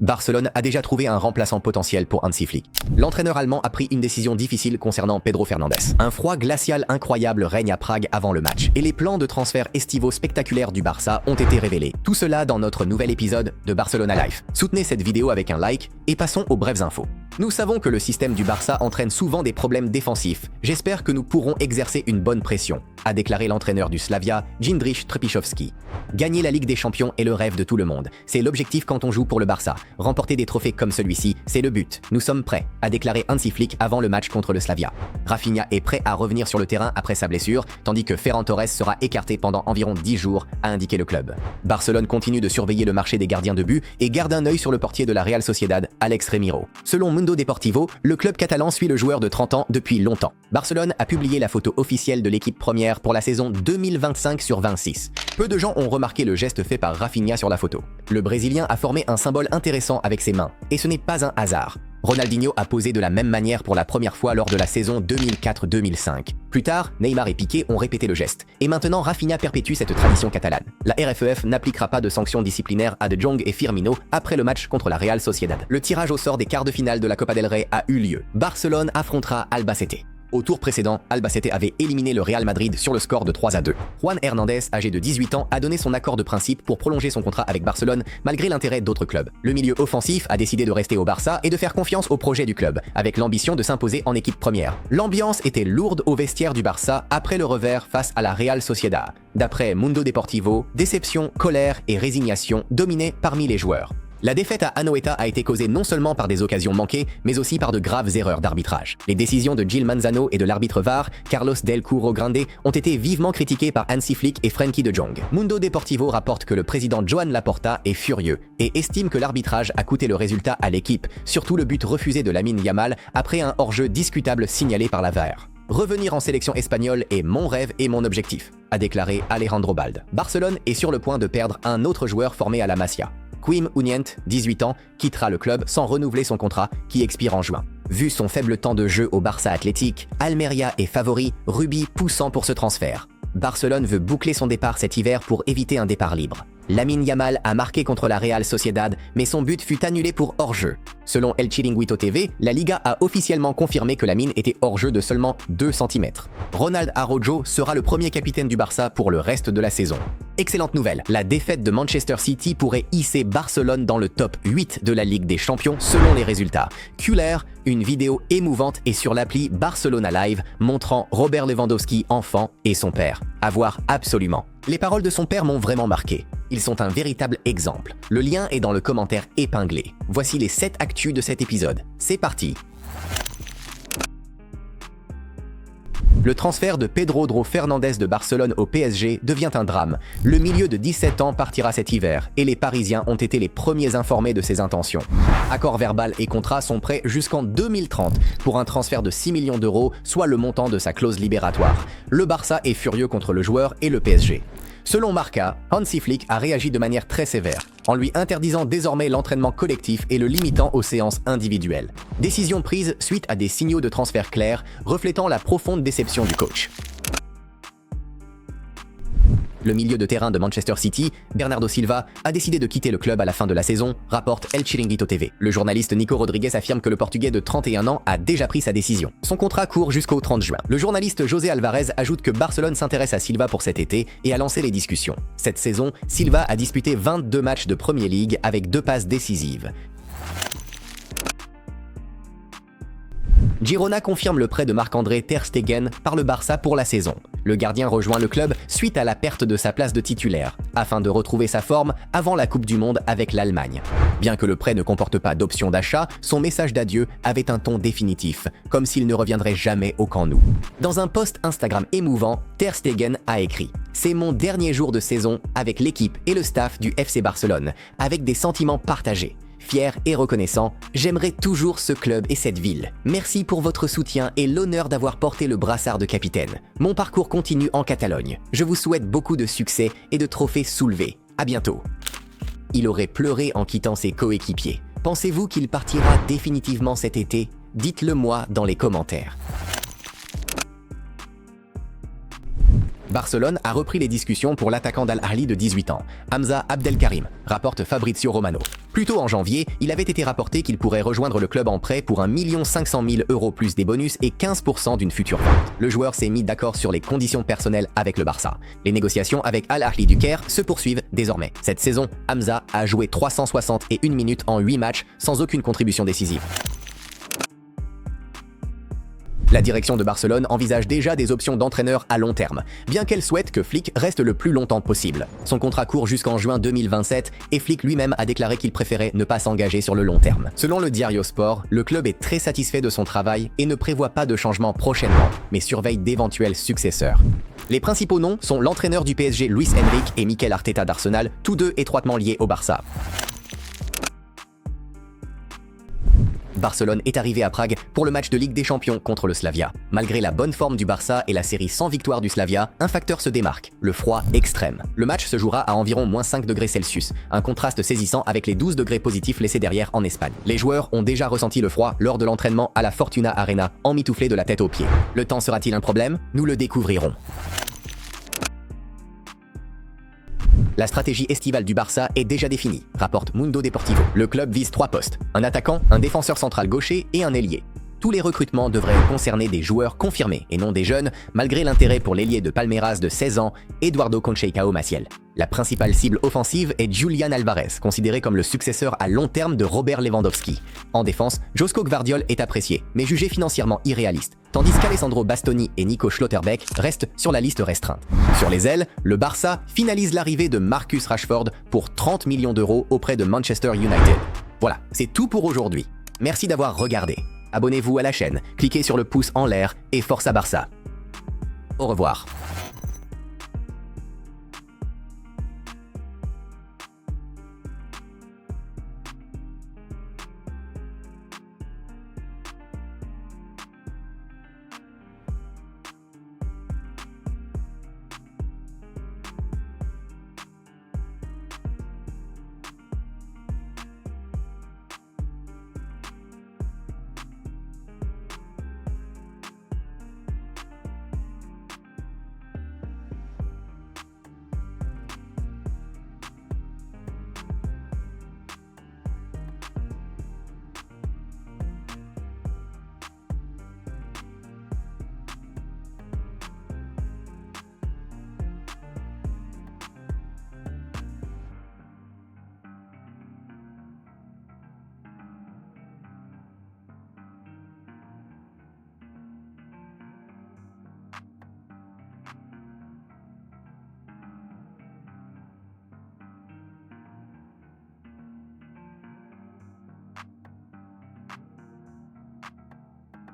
Barcelone a déjà trouvé un remplaçant potentiel pour Hansi Flick. L'entraîneur allemand a pris une décision difficile concernant Pedro Fernandes. Un froid glacial incroyable règne à Prague avant le match, et les plans de transfert estivaux spectaculaires du Barça ont été révélés. Tout cela dans notre nouvel épisode de Barcelona Life. Soutenez cette vidéo avec un like et passons aux brèves infos. Nous savons que le système du Barça entraîne souvent des problèmes défensifs. J'espère que nous pourrons exercer une bonne pression, a déclaré l'entraîneur du Slavia, Jindřich Trpišovský. Gagner la Ligue des Champions est le rêve de tout le monde. C'est l'objectif quand on joue pour le Barça. Remporter des trophées comme celui-ci, c'est le but. Nous sommes prêts, a déclaré Hansi Flick avant le match contre le Slavia. Rafinha est prêt à revenir sur le terrain après sa blessure, tandis que Ferran Torres sera écarté pendant environ 10 jours, a indiqué le club. Barcelone continue de surveiller le marché des gardiens de but et garde un œil sur le portier de la Real Sociedad, Alex Remiro. Selon Mundo Deportivo, le club catalan suit le joueur de 30 ans depuis longtemps. Barcelone a publié la photo officielle de l'équipe première pour la saison 2025/26. Peu de gens ont remarqué le geste fait par Rafinha sur la photo. Le Brésilien a formé un symbole intéressant avec ses mains, et ce n'est pas un hasard. Ronaldinho a posé de la même manière pour la première fois lors de la saison 2004-2005. Plus tard, Neymar et Piqué ont répété le geste. Et maintenant, Rafinha perpétue cette tradition catalane. La RFEF n'appliquera pas de sanctions disciplinaires à De Jong et Firmino après le match contre la Real Sociedad. Le tirage au sort des quarts de finale de la Copa del Rey a eu lieu. Barcelone affrontera Albacete. Au tour précédent, Albacete avait éliminé le Real Madrid sur le score de 3-2. Juan Hernandez, âgé de 18 ans, a donné son accord de principe pour prolonger son contrat avec Barcelone malgré l'intérêt d'autres clubs. Le milieu offensif a décidé de rester au Barça et de faire confiance au projet du club, avec l'ambition de s'imposer en équipe première. L'ambiance était lourde au vestiaire du Barça après le revers face à la Real Sociedad. D'après Mundo Deportivo, déception, colère et résignation dominaient parmi les joueurs. La défaite à Anoeta a été causée non seulement par des occasions manquées, mais aussi par de graves erreurs d'arbitrage. Les décisions de Gil Manzano et de l'arbitre VAR, Carlos Del Curro Grande, ont été vivement critiquées par Hansi Flick et Frenkie de Jong. Mundo Deportivo rapporte que le président Joan Laporta est furieux et estime que l'arbitrage a coûté le résultat à l'équipe, surtout le but refusé de Lamine Yamal après un hors-jeu discutable signalé par la VAR. Revenir en sélection espagnole est mon rêve et mon objectif, a déclaré Alejandro Balde. Barcelone est sur le point de perdre un autre joueur formé à la Masia. Quim Uniente, 18 ans, quittera le club sans renouveler son contrat qui expire en juin. Vu son faible temps de jeu au Barça Athletic, Almeria est favori, Rubi poussant pour ce transfert. Barcelone veut boucler son départ cet hiver pour éviter un départ libre. Lamine Yamal a marqué contre la Real Sociedad, mais son but fut annulé pour hors-jeu. Selon El Chiringuito TV, la Liga a officiellement confirmé que Lamine était hors-jeu de seulement 2 cm. Ronald Araujo sera le premier capitaine du Barça pour le reste de la saison. Excellente nouvelle, la défaite de Manchester City pourrait hisser Barcelone dans le top 8 de la Ligue des Champions selon les résultats. Kühler, une vidéo émouvante est sur l'appli Barcelona Live montrant Robert Lewandowski enfant et son père. À voir absolument. Les paroles de son père m'ont vraiment marqué. Ils sont un véritable exemple. Le lien est dans le commentaire épinglé. Voici les 7 actus de cet épisode. C'est parti! Le transfert de Pedro Fernandes de Barcelone au PSG devient un drame. Le milieu de 17 ans partira cet hiver et les Parisiens ont été les premiers informés de ses intentions. Accord verbal et contrat sont prêts jusqu'en 2030 pour un transfert de 6 millions d'euros, soit le montant de sa clause libératoire. Le Barça est furieux contre le joueur et le PSG. Selon Marca, Hansi Flick a réagi de manière très sévère, en lui interdisant désormais l'entraînement collectif et le limitant aux séances individuelles. Décision prise suite à des signaux de transfert clairs, reflétant la profonde déception du coach. Le milieu de terrain de Manchester City, Bernardo Silva, a décidé de quitter le club à la fin de la saison, rapporte El Chiringuito TV. Le journaliste Nico Rodriguez affirme que le Portugais de 31 ans a déjà pris sa décision. Son contrat court jusqu'au 30 juin. Le journaliste José Alvarez ajoute que Barcelone s'intéresse à Silva pour cet été et a lancé les discussions. Cette saison, Silva a disputé 22 matchs de Premier League avec 2 passes décisives. Girona confirme le prêt de Marc-André Ter Stegen par le Barça pour la saison. Le gardien rejoint le club suite à la perte de sa place de titulaire, afin de retrouver sa forme avant la Coupe du Monde avec l'Allemagne. Bien que le prêt ne comporte pas d'option d'achat, son message d'adieu avait un ton définitif, comme s'il ne reviendrait jamais au Camp Nou. Dans un post Instagram émouvant, Ter Stegen a écrit « C'est mon dernier jour de saison avec l'équipe et le staff du FC Barcelone, avec des sentiments partagés. Fier et reconnaissant, j'aimerais toujours ce club et cette ville. Merci pour votre soutien et l'honneur d'avoir porté le brassard de capitaine. Mon parcours continue en Catalogne. Je vous souhaite beaucoup de succès et de trophées soulevés. À bientôt. » Il aurait pleuré en quittant ses coéquipiers. Pensez-vous qu'il partira définitivement cet été? Dites-le moi dans les commentaires. Barcelone a repris les discussions pour l'attaquant d'Al Ahly de 18 ans, Hamza Abdelkarim, rapporte Fabrizio Romano. Plus tôt en janvier, il avait été rapporté qu'il pourrait rejoindre le club en prêt pour 1 500 000 € plus des bonus et 15% d'une future vente. Le joueur s'est mis d'accord sur les conditions personnelles avec le Barça. Les négociations avec Al Ahly du Caire se poursuivent désormais. Cette saison, Hamza a joué 361 minutes en 8 matchs sans aucune contribution décisive. La direction de Barcelone envisage déjà des options d'entraîneur à long terme, bien qu'elle souhaite que Flick reste le plus longtemps possible. Son contrat court jusqu'en juin 2027 et Flick lui-même a déclaré qu'il préférait ne pas s'engager sur le long terme. Selon le Diario Sport, le club est très satisfait de son travail et ne prévoit pas de changement prochainement, mais surveille d'éventuels successeurs. Les principaux noms sont l'entraîneur du PSG Luis Enrique et Mikel Arteta d'Arsenal, tous deux étroitement liés au Barça. Barcelone est arrivé à Prague pour le match de Ligue des Champions contre le Slavia. Malgré la bonne forme du Barça et la série sans victoire du Slavia, un facteur se démarque, le froid extrême. Le match se jouera à environ -5 degrés Celsius, un contraste saisissant avec les 12 degrés positifs laissés derrière en Espagne. Les joueurs ont déjà ressenti le froid lors de l'entraînement à la Fortuna Arena, emmitouflés de la tête aux pieds. Le temps sera-t-il un problème? Nous le découvrirons. La stratégie estivale du Barça est déjà définie, rapporte Mundo Deportivo. Le club vise 3 postes, un attaquant, un défenseur central gaucher et un ailier. Tous les recrutements devraient concerner des joueurs confirmés et non des jeunes, malgré l'intérêt pour l'ailier de Palmeiras de 16 ans, Eduardo Conceição Maciel. La principale cible offensive est Julián Alvarez, considéré comme le successeur à long terme de Robert Lewandowski. En défense, Josko Gvardiol est apprécié, mais jugé financièrement irréaliste, tandis qu'Alessandro Bastoni et Nico Schlotterbeck restent sur la liste restreinte. Sur les ailes, le Barça finalise l'arrivée de Marcus Rashford pour 30 millions d'euros auprès de Manchester United. Voilà, c'est tout pour aujourd'hui. Merci d'avoir regardé. Abonnez-vous à la chaîne, cliquez sur le pouce en l'air et force à Barça. Au revoir.